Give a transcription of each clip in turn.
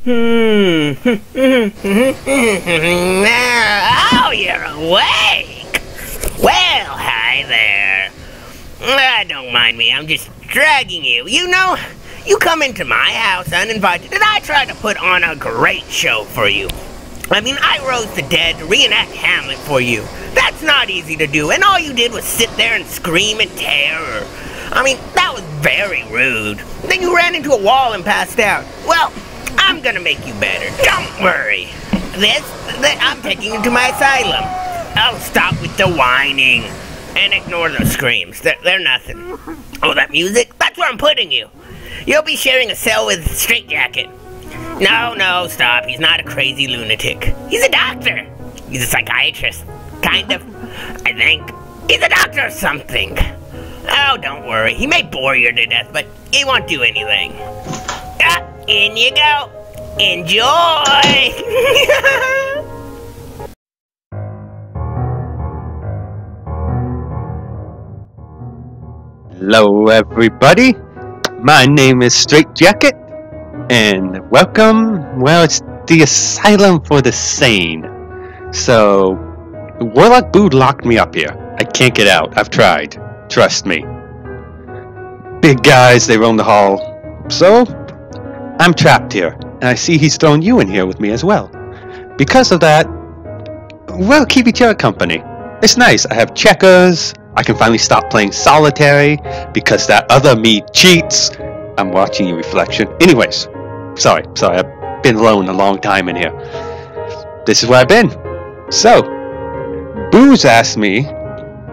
Oh, you're awake. Well, hi there. Don't mind me, I'm just dragging you. You know, you come into my house uninvited, and I try to put on a great show for you. I mean, I rose the dead to reenact Hamlet for you. That's not easy to do, and all you did was sit there and scream in terror. I mean, that was very rude. Then you ran into a wall and passed out. Well, I'm gonna make you better. Don't worry. I'm taking you to my asylum. Oh, stop with the whining. And ignore those screams. They're nothing. Oh, that music? That's where I'm putting you. You'll be sharing a cell with Straightjacket. No, stop. He's not a crazy lunatic. He's a doctor. He's a psychiatrist. Kind of. I think. He's a doctor or something. Oh, don't worry. He may bore you to death, but he won't do anything. In you go. Enjoy. Hello everybody, my name is Straightjacket, and welcome, well, it's the Asylum for the Sane. So, Warlock Boo locked me up here. I can't get out, I've tried, trust me. Big guys, they roam the hall, so I'm trapped here, and I see he's thrown you in here with me as well. Because of that, we'll keep each other company. It's nice, I have checkers. I can finally stop playing solitary because that other me cheats. I'm watching you, reflection. Anyways, sorry, I've been alone a long time in here. This is where I've been. So, Boo's asked me,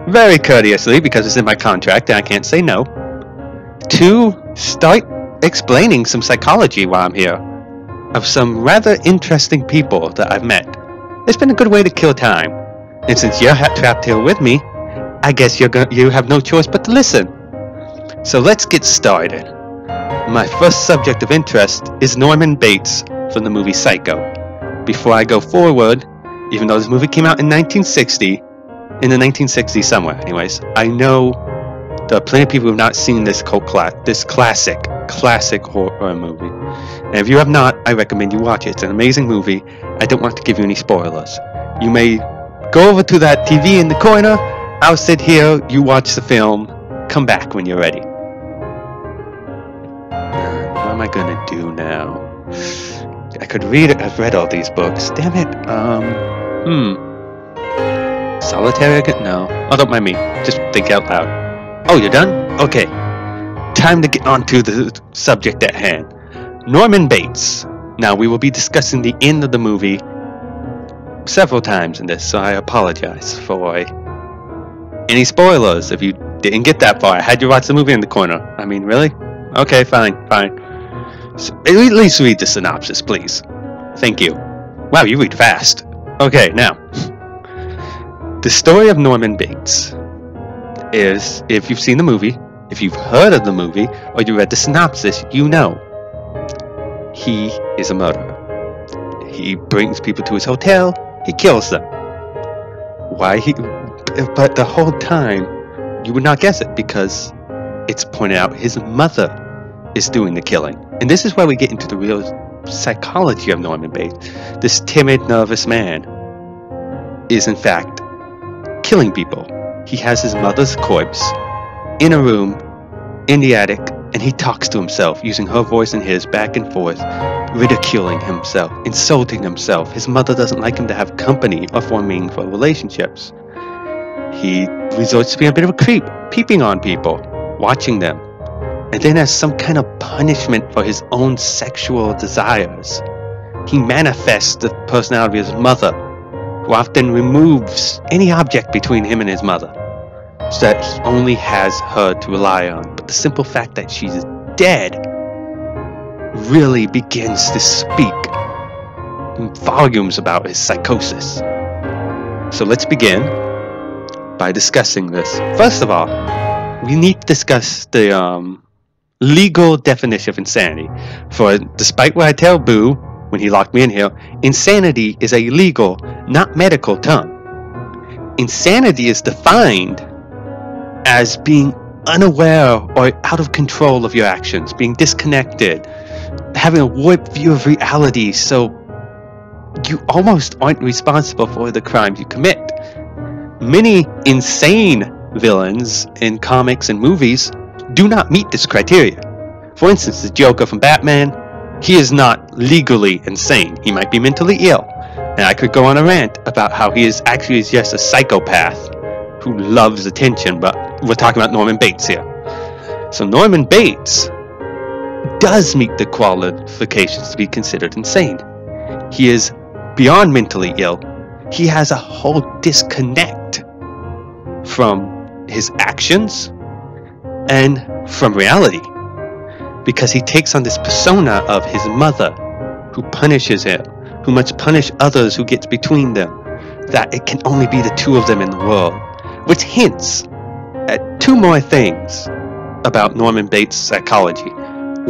very courteously, because it's in my contract and I can't say no, to start explaining some psychology while I'm here of some rather interesting people that I've met. It's been a good way to kill time. And since you're trapped here with me, I guess you have no choice but to listen. So let's get started. My first subject of interest is Norman Bates from the movie Psycho. Before I go forward, even though this movie came out in 1960, in the 1960s somewhere anyways, I know there are plenty of people who have not seen this classic horror movie. And if you have not, I recommend you watch it. It's an amazing movie. I don't want to give you any spoilers. You may go over to that TV in the corner. I'll sit here, you watch the film, come back when you're ready. What am I gonna do now? I could read it, I've read all these books. Damn it, Solitary again? No. Oh, don't mind me, just think out loud. Oh, you're done? Okay. Time to get on to the subject at hand. Norman Bates. Now, we will be discussing the end of the movie several times in this, so I apologize for any spoilers if you didn't get that far. I had you watch the movie in the corner. I mean, really? Okay, fine. So, at least read the synopsis, please. Thank you. Wow, you read fast. Okay, now. The story of Norman Bates is, if you've seen the movie, if you've heard of the movie, or you read the synopsis, you know. He is a murderer. He brings people to his hotel, he kills them. But the whole time, you would not guess it because it's pointed out his mother is doing the killing. And this is where we get into the real psychology of Norman Bates. This timid, nervous man is in fact killing people. He has his mother's corpse in a room in the attic, and he talks to himself using her voice and his back and forth, ridiculing himself, insulting himself. His mother doesn't like him to have company or form meaningful relationships. He resorts to being a bit of a creep, peeping on people, watching them, and then as some kind of punishment for his own sexual desires, he manifests the personality of his mother, who often removes any object between him and his mother, so that he only has her to rely on. But the simple fact that she's dead really begins to speak in volumes about his psychosis. So let's begin by discussing this. First of all, we need to discuss the legal definition of insanity. For despite what I tell Boo when he locked me in here, insanity is a legal, not medical term. Insanity is defined as being unaware or out of control of your actions, being disconnected, having a warped view of reality, so you almost aren't responsible for the crimes you commit. Many insane villains in comics and movies do not meet this criteria. For instance, the Joker from Batman, he is not legally insane. He might be mentally ill. And I could go on a rant about how he is actually just a psychopath who loves attention, but we're talking about Norman Bates here. So Norman Bates does meet the qualifications to be considered insane. He is beyond mentally ill. He has a whole disconnect from his actions and from reality, because he takes on this persona of his mother, who punishes him, who must punish others who gets between them, that it can only be the two of them in the world, which hints at two more things about Norman Bates' psychology.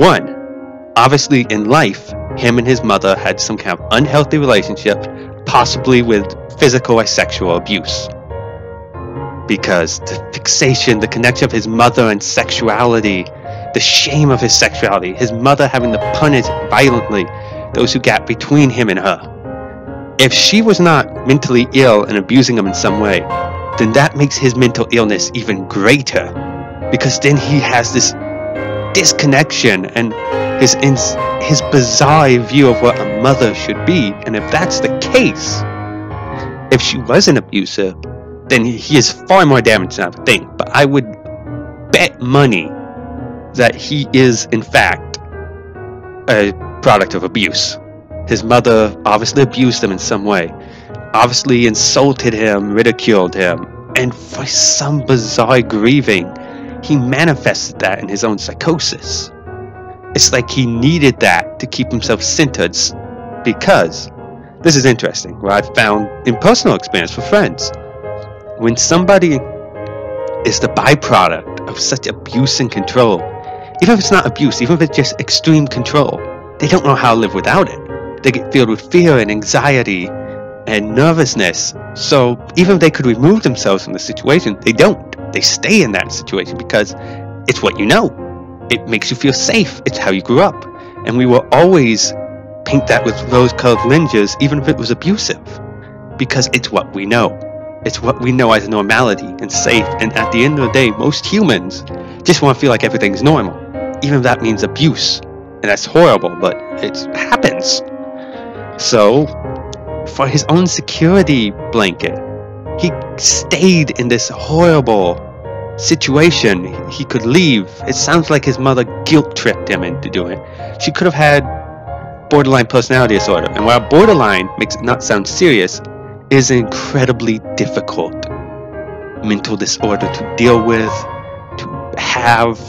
One, obviously in life, him and his mother had some kind of unhealthy relationship, possibly with physical or sexual abuse. Because the fixation, the connection of his mother and sexuality, the shame of his sexuality, his mother having to punish violently those who got between him and her. If she was not mentally ill and abusing him in some way, then that makes his mental illness even greater, because then he has this disconnection and his bizarre view of what a mother should be. And if that's the case, if she wasn't abusive, then he is far more damaged than I would think. But I would bet money that he is in fact a product of abuse. His mother obviously abused him in some way, obviously insulted him, ridiculed him, and for some bizarre grieving, he manifested that in his own psychosis. It's like he needed that to keep himself centered, because this is interesting, what I've found in personal experience for friends. When somebody is the byproduct of such abuse and control, even if it's not abuse, even if it's just extreme control, they don't know how to live without it. They get filled with fear and anxiety and nervousness. So even if they could remove themselves from the situation, they don't. They stay in that situation because it's what you know. It makes you feel safe. It's how you grew up. And we will always paint that with rose-colored lenses, even if it was abusive, because it's what we know. It's what we know as normality and safe. And at the end of the day, most humans just want to feel like everything's normal, even if that means abuse. And that's horrible, but it happens. So, for his own security blanket, he stayed in this horrible situation. He could leave. It sounds like his mother guilt-tripped him into doing it. She could have had borderline personality disorder. And while borderline makes it not sound serious, it is an incredibly difficult mental disorder to deal with, to have.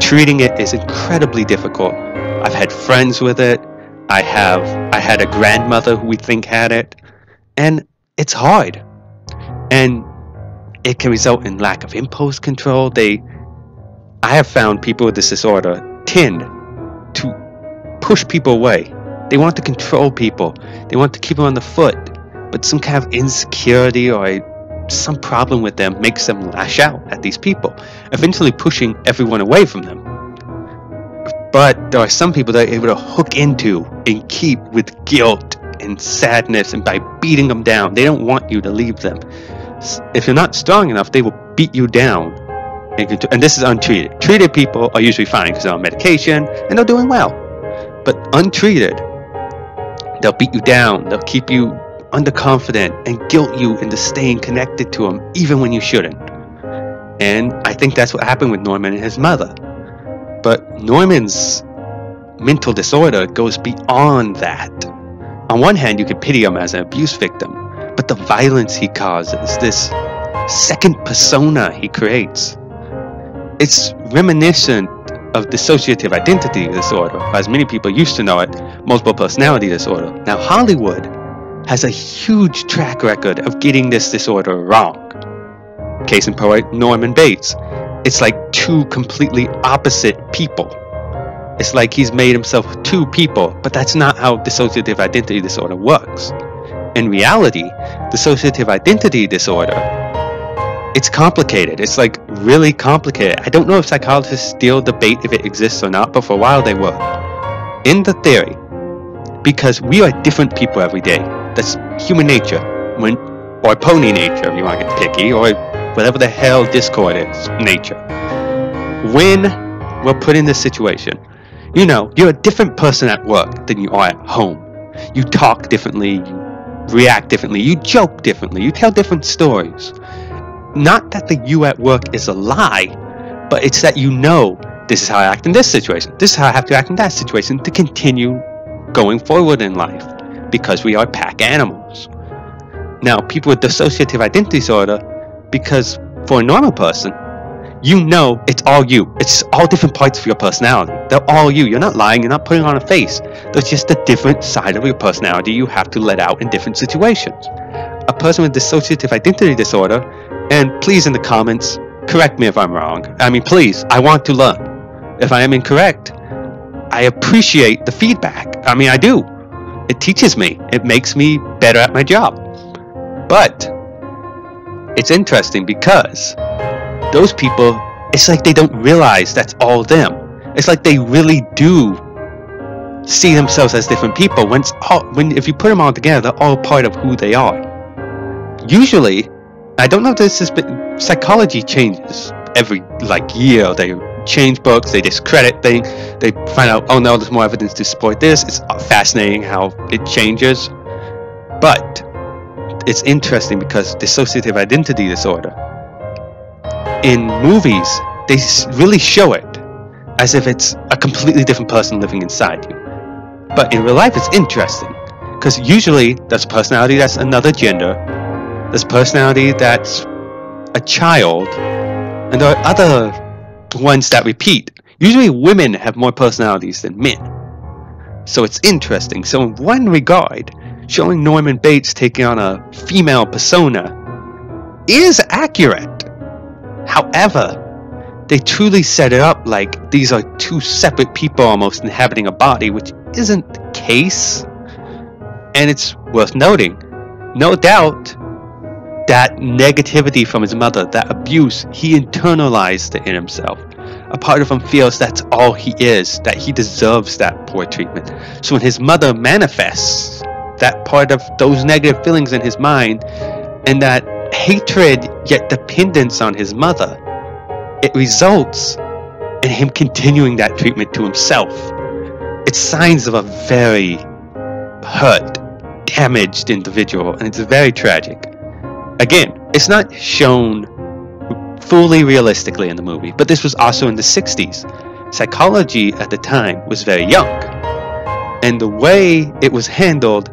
Treating it is incredibly difficult. I've had friends with it. I had a grandmother who we think had it, and it's hard. And it can result in lack of impulse control. I have found people with this disorder tend to push people away. They want to control people. They want to keep them on the foot, but some kind of insecurity or some problem with them makes them lash out at these people, eventually pushing everyone away from them. But there are some people that are able to hook into and keep with guilt and sadness, and by beating them down, they don't want you to leave them. If you're not strong enough, they will beat you down. And this is untreated. Treated people are usually fine because they're on medication and they're doing well. But untreated, they'll beat you down, they'll keep you underconfident and guilt you into staying connected to them even when you shouldn't. And I think that's what happened with Norman and his mother. But Norman's mental disorder goes beyond that. On one hand, you could pity him as an abuse victim, but the violence he causes, this second persona he creates, it's reminiscent of dissociative identity disorder, or as many people used to know it, multiple personality disorder. Now, Hollywood has a huge track record of getting this disorder wrong. Case in point, Norman Bates. It's like two completely opposite people. It's like he's made himself two people, but that's not how dissociative identity disorder works. In reality, dissociative identity disorder, it's complicated. It's like really complicated. I don't know if psychologists still debate if it exists or not, but for a while they were. in the theory, because we are different people every day. That's human nature, or pony nature if you want to get picky, or whatever the hell Discord is nature. When we're put in this situation, you're a different person at work than you are at home. You talk differently, you react differently, you joke differently, you tell different stories. Not that the you at work is a lie, but it's that this is how I act in this situation, this is how I have to act in that situation to continue going forward in life, because we are pack animals. Now, people with dissociative identity disorder, because for a normal person, it's all you. It's all different parts of your personality. They're all you. You're not lying, you're not putting on a face. There's just a different side of your personality you have to let out in different situations. A person with dissociative identity disorder, and please in the comments, correct me if I'm wrong. Please, I want to learn. If I am incorrect, I appreciate the feedback. I do. It teaches me. It makes me better at my job. But it's interesting because those people, it's like they don't realize that's all them. It's like they really do see themselves as different people. If you put them all together, they're all part of who they are. Usually, I don't know if this is, but psychology changes every year. They change books, they discredit things, they find out, oh no, there's more evidence to support this. It's fascinating how it changes. But it's interesting because dissociative identity disorder, in movies, they really show it as if it's a completely different person living inside you. But in real life, it's interesting because usually there's a personality that's another gender, there's a personality that's a child, and there are other ones that repeat. Usually women have more personalities than men. So it's interesting. So in one regard, showing Norman Bates taking on a female persona is accurate. However, they truly set it up like these are two separate people almost inhabiting a body, which isn't the case. And it's worth noting, no doubt, that negativity from his mother, that abuse, he internalized it in himself. A part of him feels that's all he is, that he deserves that poor treatment. So when his mother manifests that part of those negative feelings in his mind, and that hatred yet dependence on his mother, it results in him continuing that treatment to himself. It's signs of a very hurt, damaged individual, and it's very tragic. Again, it's not shown fully realistically in the movie, but this was also in the 60s. Psychology at the time was very young, and the way it was handled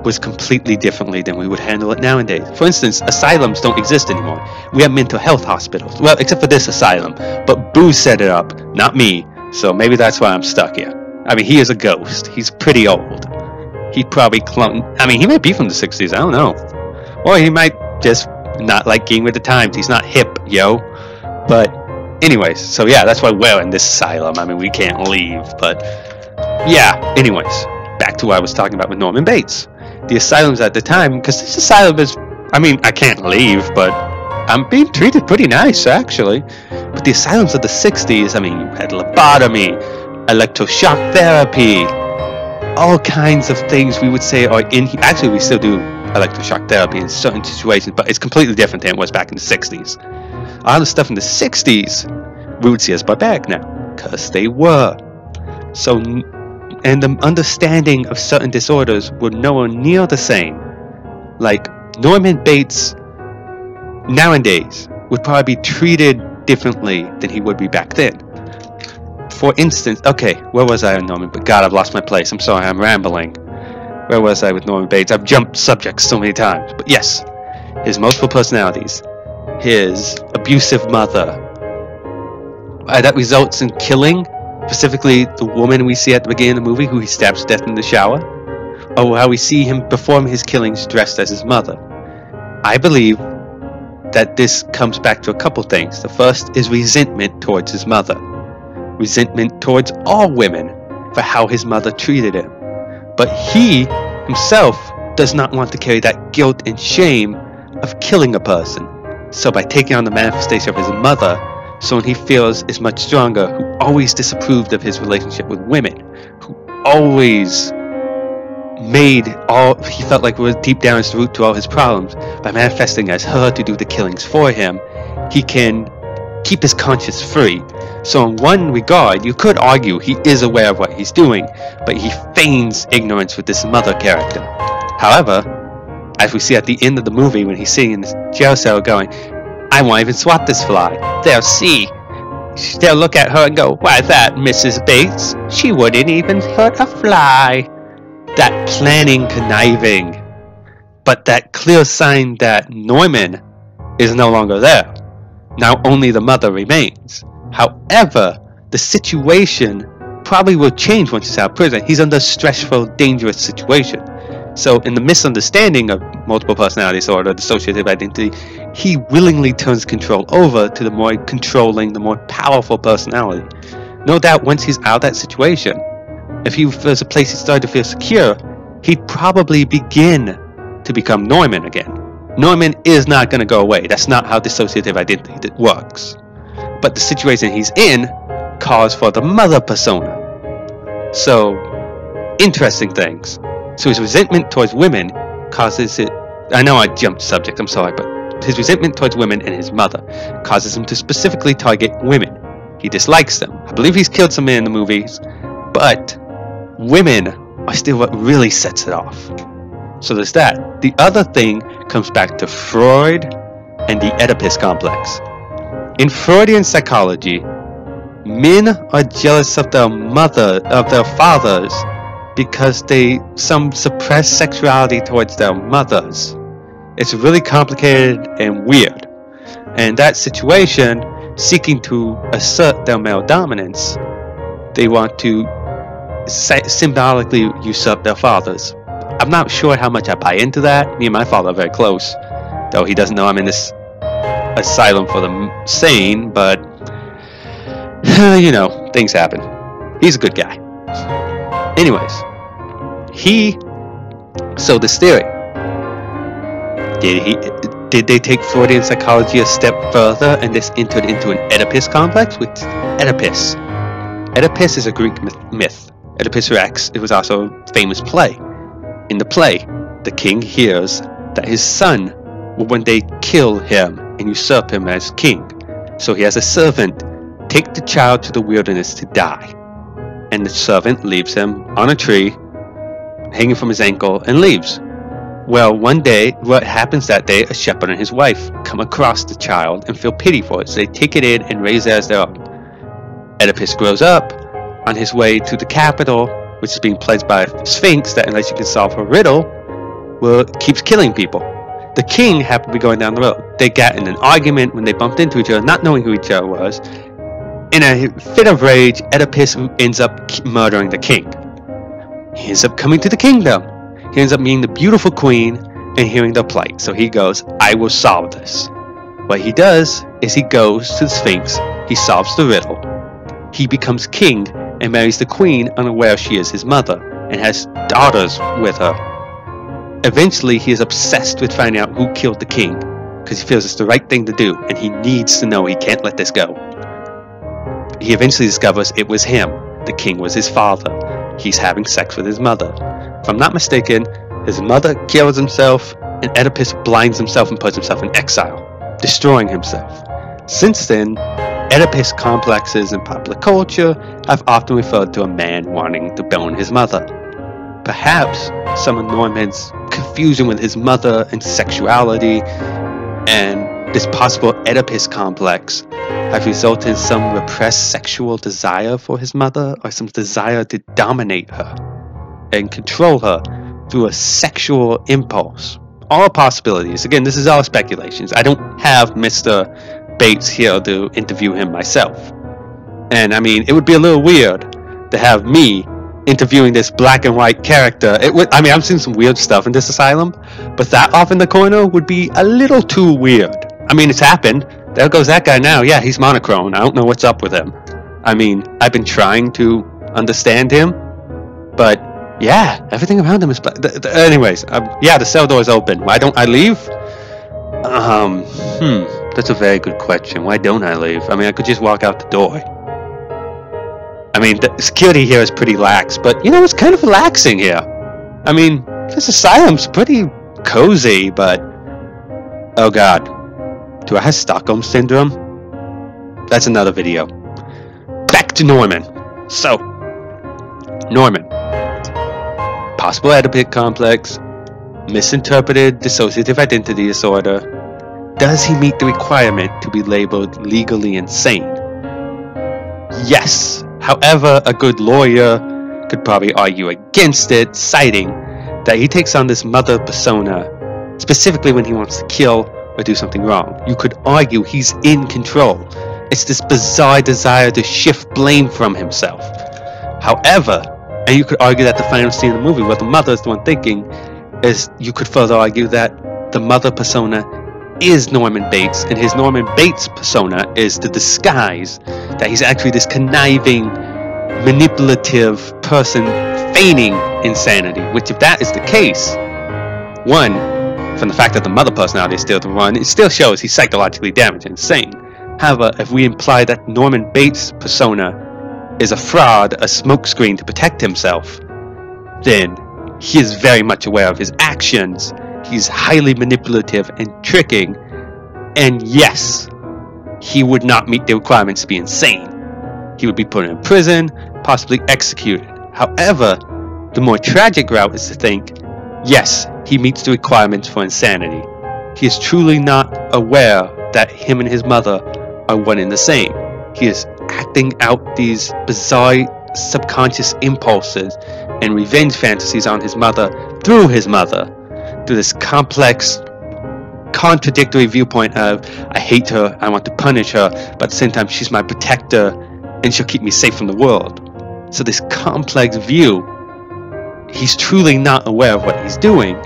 was completely differently than we would handle it nowadays. For instance, asylums don't exist anymore. We have mental health hospitals. Well, except for this asylum, but Boo set it up, not me, so maybe that's why I'm stuck here. He is a ghost. He's pretty old. He'd probably he might be from the 60s, I don't know. Or he might just not like being with the times. He's not hip, yo. But anyways, so yeah, that's why we're in this asylum. We can't leave, but yeah, anyways, back to what I was talking about with Norman Bates. The asylums at the time, because this asylum is, I can't leave, but I'm being treated pretty nice, actually. But the asylums of the 60s, you had lobotomy, electroshock therapy, all kinds of things we would say are actually, we still do electroshock therapy in certain situations, but it's completely different than it was back in the 60s. All the stuff in the 60s, we would see as barbaric now, because they were. So, and the understanding of certain disorders were nowhere near the same. Like, Norman Bates, nowadays, would probably be treated differently than he would be back then. For instance, okay, where was I on Norman? But God, I've lost my place. I'm sorry, I'm rambling. Where was I with Norman Bates? I've jumped subjects so many times. But yes, his multiple personalities, his abusive mother, that results in killing, specifically the woman we see at the beginning of the movie who he stabs to death in the shower, or how we see him perform his killings dressed as his mother. I believe that this comes back to a couple things. The first is resentment towards his mother. Resentment towards all women for how his mother treated him. But he himself does not want to carry that guilt and shame of killing a person. So by taking on the manifestation of his mother, someone he feels is much stronger, who always disapproved of his relationship with women, who always he felt like was deep down his root to all his problems. By manifesting as her to do the killings for him, he can keep his conscience free. So in one regard, you could argue he is aware of what he's doing, but he feigns ignorance with this mother character. However, as we see at the end of the movie when he's sitting in his jail cell going, I won't even swat this fly. They'll see. They'll look at her and go, why that, Mrs. Bates? She wouldn't even hurt a fly. That planning, conniving, but that clear sign that Norman is no longer there. Now only the mother remains. However, the situation probably will change once he's out of prison. He's under a stressful, dangerous situation. So in the misunderstanding of multiple personality disorder, dissociative identity, he willingly turns control over to the more controlling, the more powerful personality. No doubt once he's out of that situation, if there's a place he started to feel secure, he'd probably begin to become Norman again. Norman is not going to go away. That's not how dissociative identity works. But the situation he's in calls for the mother persona. So, interesting things. So his resentment towards women causes it... I know I jumped subject, I'm sorry, but his resentment towards women and his mother causes him to specifically target women. He dislikes them. I believe he's killed some men in the movies, but women are still what really sets it off. So there's that. The other thing comes back to Freud and the Oedipus complex. In Freudian psychology, men are jealous of their fathers because some suppress sexuality towards their mothers. It's really complicated and weird. And that situation, seeking to assert their male dominance, they want to symbolically usurp their fathers. I'm not sure how much I buy into that. Me and my father are very close, though he doesn't know I'm in this asylum for the sane, but you know, things happen. He's a good guy. Anyways, so this theory, did they take Freudian psychology a step further and this entered into an Oedipus complex? With Oedipus is a Greek myth. Oedipus Rex, it was also a famous play. In the play, the king hears that his son will one day kill him and usurp him as king. So he has a servant take the child to the wilderness to die. And the servant leaves him on a tree, hanging from his ankle, and leaves. Well, one day, what happens that day, a shepherd and his wife come across the child and feel pity for it. So they take it in and raise it as their own. Oedipus grows up on his way to the capital, which is being pledged by a sphinx that unless you can solve her riddle, keeps killing people. The king happened to be going down the road. They got in an argument when they bumped into each other, not knowing who each other was. In a fit of rage, Oedipus ends up murdering the king. He ends up coming to the kingdom. He ends up meeting the beautiful queen and hearing their plight. So he goes, I will solve this. What he does is he goes to the sphinx, he solves the riddle. He becomes king and marries the queen unaware she is his mother and has daughters with her. Eventually, he is obsessed with finding out who killed the king because he feels it's the right thing to do and he needs to know. He can't let this go. He eventually discovers it was him. The king was his father. He's having sex with his mother. If I'm not mistaken, his mother kills himself and Oedipus blinds himself and puts himself in exile, destroying himself. Since then, Oedipus complexes in popular culture have often referred to a man wanting to bone his mother. Perhaps some of Norman's confusion with his mother and sexuality and this possible Oedipus complex have resulted in some repressed sexual desire for his mother or some desire to dominate her and control her through a sexual impulse. All possibilities. Again, this is all speculations. I don't have Mr. Bates here to interview him myself. And I mean, it would be a little weird to have me interviewing this black and white character. I mean, I've seen some weird stuff in this asylum, but that off in the corner would be a little too weird. I mean, it's happened. There goes that guy now. Yeah, he's monochrome. I don't know what's up with him. I mean, I've been trying to understand him, but yeah, everything around him is black. Anyways, yeah, the cell door is open. Why don't I leave? That's a very good question. Why don't I leave? I mean, I could just walk out the door. I mean, the security here is pretty lax, but, you know, it's kind of relaxing here. I mean, this asylum's pretty cozy, but... Oh god. Do I have Stockholm Syndrome? That's another video. Back to Norman. So, Norman. Possible Oedipus complex. Misinterpreted dissociative identity disorder. Does he meet the requirement to be labeled legally insane? Yes. However, a good lawyer could probably argue against it, citing that he takes on this mother persona specifically when he wants to kill or do something wrong. You could argue he's in control. It's this bizarre desire to shift blame from himself. However, and you could argue that the final scene of the movie where the mother is the one thinking, is you could further argue that the mother persona is Norman Bates, and his Norman Bates persona is the disguise that he's actually this conniving, manipulative person feigning insanity. Which, if that is the case, one, from the fact that the mother personality is still the one, it still shows he's psychologically damaged and insane. However, if we imply that Norman Bates' persona is a fraud, a smokescreen to protect himself, then he is very much aware of his actions. He's highly manipulative and tricking, and yes, he would not meet the requirements to be insane. He would be put in prison, possibly executed. However, the more tragic route is to think, yes, he meets the requirements for insanity. He is truly not aware that him and his mother are one and the same. He is acting out these bizarre subconscious impulses and revenge fantasies on his mother through this complex, contradictory viewpoint of, I hate her, I want to punish her, but at the same time she's my protector and she'll keep me safe from the world. So this complex view, he's truly not aware of what he's doing,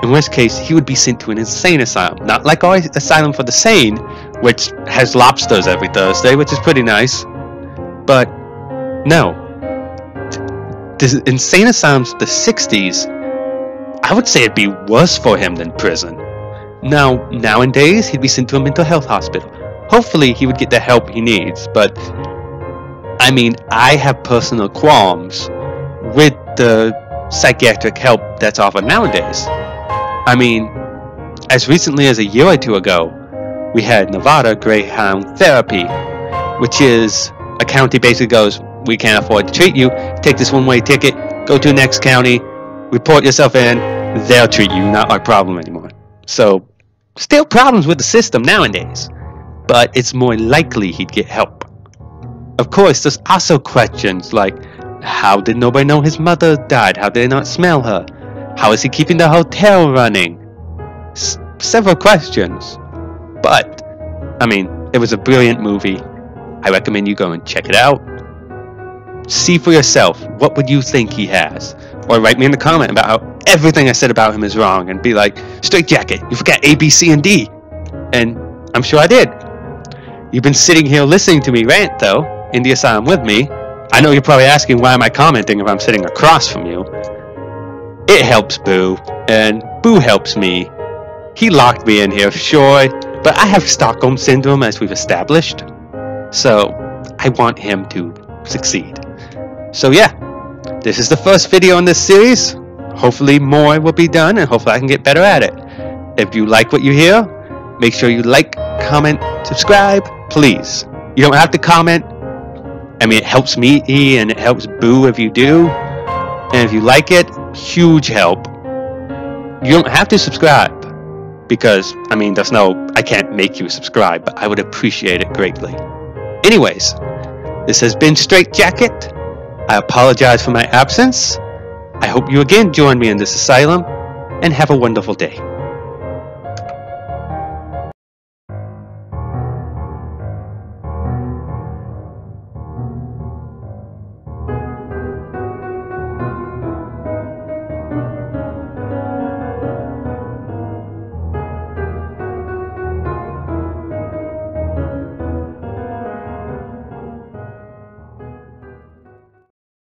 in which case he would be sent to an insane asylum. Not like our Asylum for the Sane, which has lobsters every Thursday, which is pretty nice, but no. The insane asylums of the 60s, I would say it'd be worse for him than prison. Now, nowadays, he'd be sent to a mental health hospital. Hopefully, he would get the help he needs, but I mean, I have personal qualms with the psychiatric help that's offered nowadays. I mean, as recently as a year or two ago, we had Nevada Greyhound Therapy, which is a county basically goes, we can't afford to treat you, take this one-way ticket, go to the next county, report yourself in, they'll treat you, not our problem anymore. So, still problems with the system nowadays, but it's more likely he'd get help. Of course, there's also questions like, how did nobody know his mother died? How did they not smell her? How is he keeping the hotel running? Several questions. But, I mean, it was a brilliant movie. I recommend you go and check it out. See for yourself, what would you think he has? Or write me in the comment about how everything I said about him is wrong and be like, Straight Jacket, you forgot A, B, C, and D. And I'm sure I did. You've been sitting here listening to me rant, though, in the asylum with me. I know you're probably asking why am I commenting if I'm sitting across from you. It helps Boo, and Boo helps me. He locked me in here, sure, but I have Stockholm Syndrome, as we've established. So, I want him to succeed. So yeah, this is the first video in this series. Hopefully more will be done, and hopefully I can get better at it. If you like what you hear, make sure you like, comment, subscribe, please. You don't have to comment. I mean, it helps me and it helps Boo if you do. And if you like it, huge help. You don't have to subscribe. Because, I mean, I can't make you subscribe, but I would appreciate it greatly. Anyways, this has been Straight Jacket. I apologize for my absence. I hope you again join me in this asylum, and have a wonderful day.